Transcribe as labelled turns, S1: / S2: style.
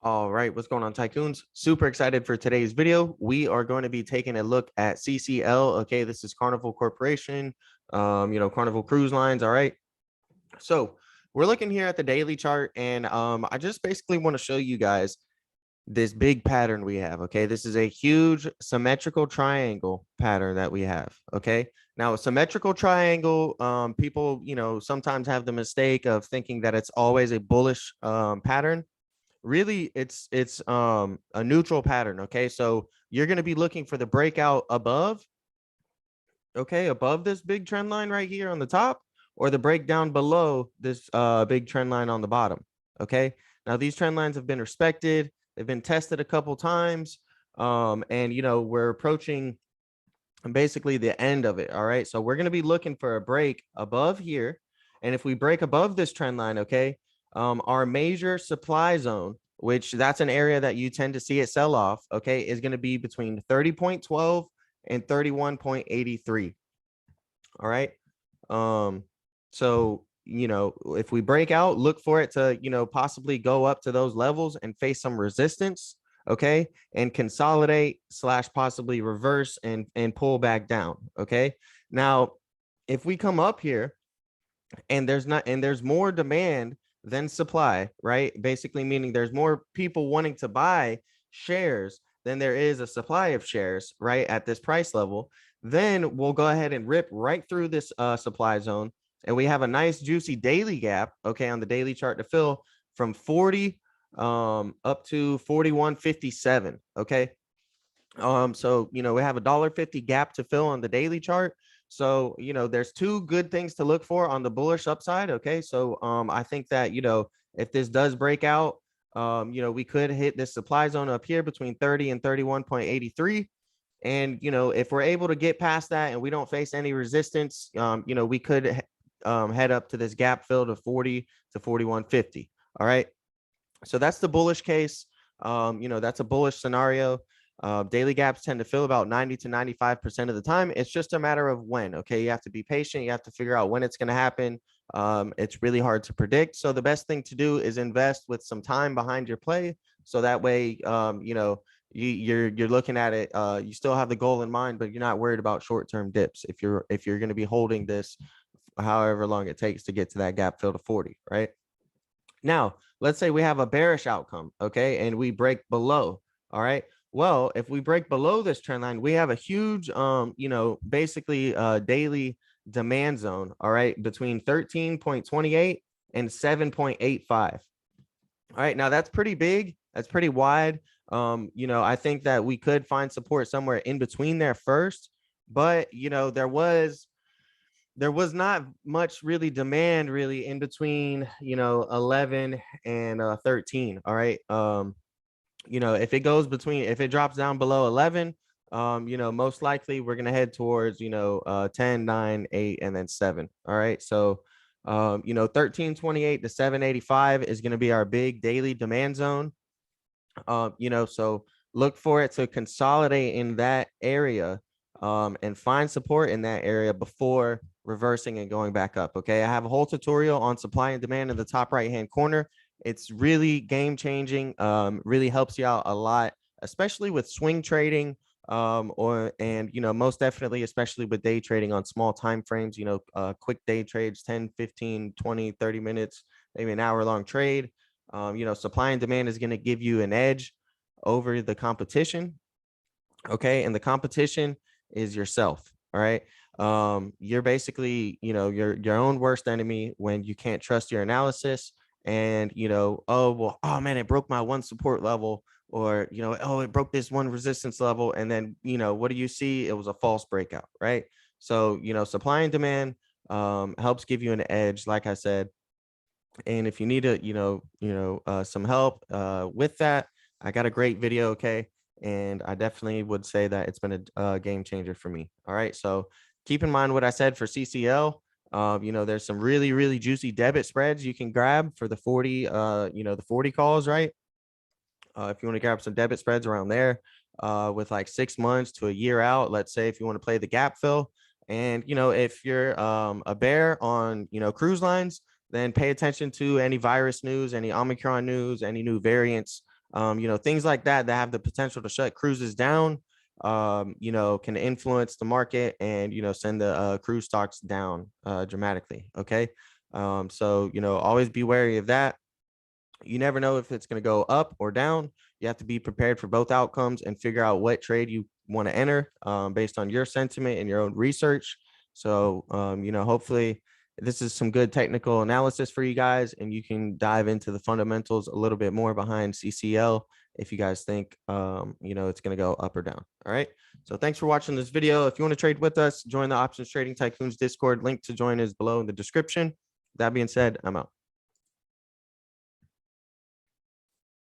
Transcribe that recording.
S1: All right, what's going on, Tycoons? Super excited for today's video. We are going to be taking a look at CCL. Okay, this is Carnival Corporation, Carnival Cruise Lines. All right, so we're looking here at the daily chart, and I just basically want to show you guys this big pattern we have. Okay, this is a huge symmetrical triangle pattern that we have. Okay, now a symmetrical triangle, people sometimes have the mistake of thinking that it's always a bullish pattern. Really, it's a neutral pattern. Okay, so you're going to be looking for the breakout above, okay, above this big trend line right here on the top, or the breakdown below this big trend line on the bottom. Okay, now these trend lines have been respected, they've been tested a couple times, and we're approaching basically the end of it. All right, so we're going to be looking for a break above here, and if we break above this trend line, okay, our major supply zone, which that's an area that you tend to see it sell off, okay, is going to be between 30.12 and 31.83. All right, so if we break out, look for it to possibly go up to those levels and face some resistance, okay, and consolidate slash possibly reverse and pull back down. Okay, now if we come up here and there's more demand than supply, right, basically meaning there's more people wanting to buy shares than there is a supply of shares, right, at this price level, then we'll go ahead and rip right through this supply zone, and we have a nice juicy daily gap, okay, on the daily chart to fill from 40 up to 41.57. Okay, so we have $1.50 gap to fill on the daily chart. So there's two good things to look for on the bullish upside. Okay, so I think that if this does break out, we could hit this supply zone up here between 30 and 31.83. And if we're able to get past that and we don't face any resistance, we could head up to this gap fill to 40 to 41.50. All right, so that's the bullish case. That's a bullish scenario. Daily gaps tend to fill about 90 to 95% of the time. It's just a matter of when. Okay, you have to be patient. You have to figure out when it's going to happen. It's really hard to predict. So the best thing to do is invest with some time behind your play. So that way, you're looking at it. You still have the goal in mind, but you're not worried about short-term dips. If you're going to be holding this, however long it takes to get to that gap fill to 40, right? Now, let's say we have a bearish outcome, okay, and we break below. All right. Well, if we break below this trend line, we have a huge, basically daily demand zone, all right, between 13.28 and 7.85. All right. Now that's pretty big. That's pretty wide. I think that we could find support somewhere in between there first, but there was not much really demand really in between 11 and 13. All right, if it drops down below 11, most likely we're going to head towards 10, 9, 8, and then 7. All right, so 1328 to 785 is going to be our big daily demand zone. So look for it to consolidate in that area, and find support in that area before reversing and going back up. Okay, I have a whole tutorial on supply and demand in the top right hand corner. It's really game changing, really helps you out a lot, especially with swing trading, most definitely especially with day trading on small time frames, quick day trades, 10, 15, 20, 30 minutes, maybe an hour long trade. Supply and demand is going to give you an edge over the competition. Okay, and the competition is yourself. All right, you're basically your own worst enemy when you can't trust your analysis, and oh man, it broke my one support level, or oh, it broke this one resistance level, and then what do you see? It was a false breakout, right? So supply and demand helps give you an edge, like I said. And if you need some help with that, I got a great video. Okay, and I definitely would say that it's been a game changer for me. All right, so keep in mind what I said for CCL. There's some really, really juicy debit spreads you can grab for the 40, the 40 calls, right? If you want to grab some debit spreads around there, with like 6 months to a year out, let's say, if you want to play the gap fill. And if you're a bear on cruise lines, then pay attention to any virus news, any Omicron news, any new variants, You know, things like that that have the potential to shut cruises down, you know, can influence the market and, you know, send the cruise stocks down dramatically. Okay. So, you know, always be wary of that. You never know if it's going to go up or down. You have to be prepared for both outcomes and figure out what trade you want to enter based on your sentiment and your own research. So, you know, hopefully this is some good technical analysis for you guys, and you can dive into the fundamentals a little bit more behind CCL if you guys think, you know, it's going to go up or down. All right. So thanks for watching this video. If you want to trade with us, join the Options Trading Tycoons Discord. Link to join is below in the description. That being said, I'm out.